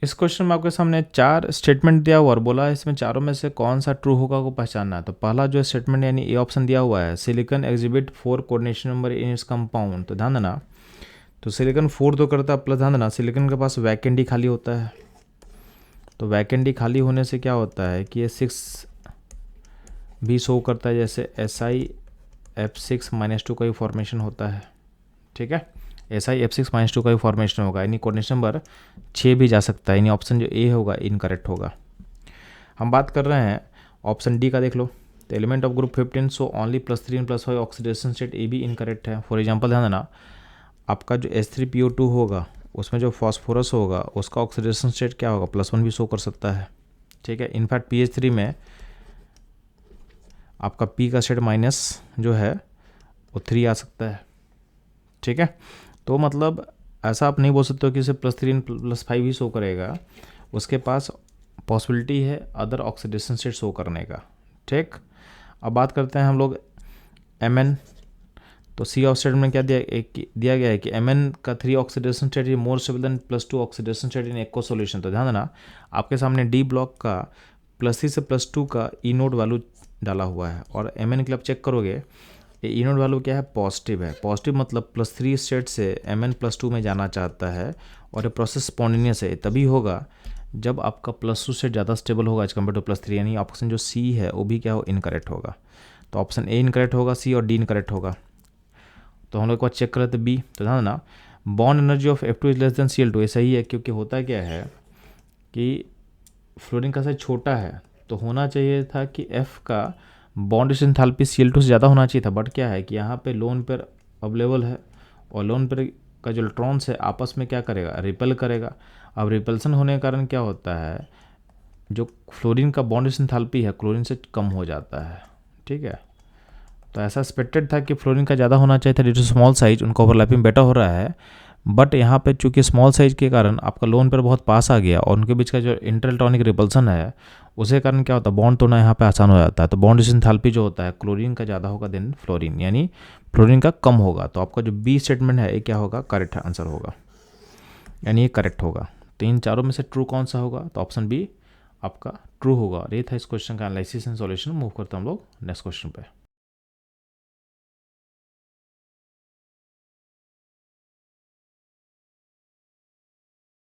इस क्वेश्चन में आपके सामने 4 स्टेटमेंट दिया हुआ और बोला है इसमें चारों में से कौन सा ट्रू होगा को पहचानना है। तो पहला जो स्टेटमेंट यानी ए ऑप्शन दिया हुआ है, silicon exhibit 4 coordination number in its compound. तो ध्यान देना, तो सिलिकॉन 4 तो करता है, प्लस ध्यान देना सिलिकॉन के पास वैकेंट डी खाली होता है। तो वैकेंट डी खाली होने से क्या होता है कि ये 6 भी शो करता है, जैसे SiF6-2 का ही फॉर्मेशन होता है। ठीक है, SiF6-2 का ही फॉर्मेशन होगा, यानी कोऑर्डिनेशन नंबर 6 भी जा सकता है, यानी ऑप्शन जो ए होगा इनकरेक्ट होगा। हम बात कर रहे हैं ऑप्शन डी का, देख लो। तो element of group 15 so only +3 + 5 oxidation state, A भी इनकरेक्ट है। फॉर एग्जांपल ध्यान देना, आपका जो H3PO2 होगा उसमें जो फॉस्फोरस होगा उसका ऑक्सीडेशन स्टेट क्या होगा, +1 भी शो कर सकता है। ठीक है, इनफैक्ट PH3 में आपका P का स्टेट माइनस जो है वो 3 आ सकता है। ठीक है, तो मतलब ऐसा आप नहीं बोल सकते हो कि इसे +3 + 5 ही शो करेगा, उसके पास पॉसिबिलिटी है अदर ऑक्सीडेशन स्टेट शो करने का। ठीक, अब बात करते हैं हम लोग Mn। तो सी ऑफ स्टेट में क्या दिया गया है कि Mn का 3 oxidation state more stable then +2 oxidation state in aqua solution. तो ध्यान देना, आपके सामने डी ब्लॉक का +3 से +2 का ई नोड वैल्यू डाला हुआ है, और Mn के लिए आप चेक करोगे ये ई नोड वैल्यू क्या है, पॉजिटिव है। पॉजिटिव मतलब +3 स्टेट से Mn +2 में जाना चाहता है, और ये प्रोसेस स्पॉन्टेनियस है, तभी होगा जब आपका +2 स्टेट ज़्यादा स्टेबल होगा एज कम्पेयर टू +3, यानी ऑप्शन जो सी है वो भी क्या हो, इनकरेक्ट होगा। तो ऑप्शन ए इनकरेक्ट होगा, सी और डी इनकरेक्ट होगा। तो हम लोग एक बार चेक कर रहे थे बी। तो ध्यान देना, bond energy of F2 is less than Cl2, ये सही है, क्योंकि होता क्या है कि फ्लोरीन का साइज छोटा है, तो होना चाहिए था कि F का बॉन्ड एंथैल्पी Cl2 से ज़्यादा होना चाहिए था, बट क्या है कि यहाँ पे लोन पेयर अवेलेबल है, और लोन पेयर का जो इलेक्ट्रॉन्स है आपस में क्या करेगा, रिपेल करेगा। अब रिपल्सन होने के कारण क्या होता है, जो फ्लोरीन का बॉन्ड एंथैल्पी है क्लोरीन से कम हो जाता है। ठीक है, तो ऐसा एक्सपेक्टेड था कि फ्लोरीन का ज़्यादा होना चाहिए था, ड्यू टू स्मॉल साइज उनका ओवरलैपिंग बेटर हो रहा है, बट यहाँ पे चूंकि स्मॉल साइज के कारण आपका लोन पेयर बहुत पास आ गया, और उनके बीच का जो इंटरइलेक्ट्रॉनिक रिपल्सन है उसके कारण क्या होता है, बॉन्ड तोड़ना यहाँ पे आसान हो जाता है। तो बॉन्ड एंथैल्पी जो होता है क्लोरीन का ज़्यादा होगा देन फ्लोरीन, यानी फ्लोरीन का कम होगा। तो आपका जो बी स्टेटमेंट है ये क्या होगा, करेक्ट आंसर होगा, यानी ये करेक्ट होगा। तो इन चारों में से ट्रू कौन सा होगा, तो ऑप्शन बी आपका ट्रू होगा। और ये था इस क्वेश्चन का एनालिसिस एंड सॉल्यूशन। मूव करते हैं हम लोग नेक्स्ट क्वेश्चन पे।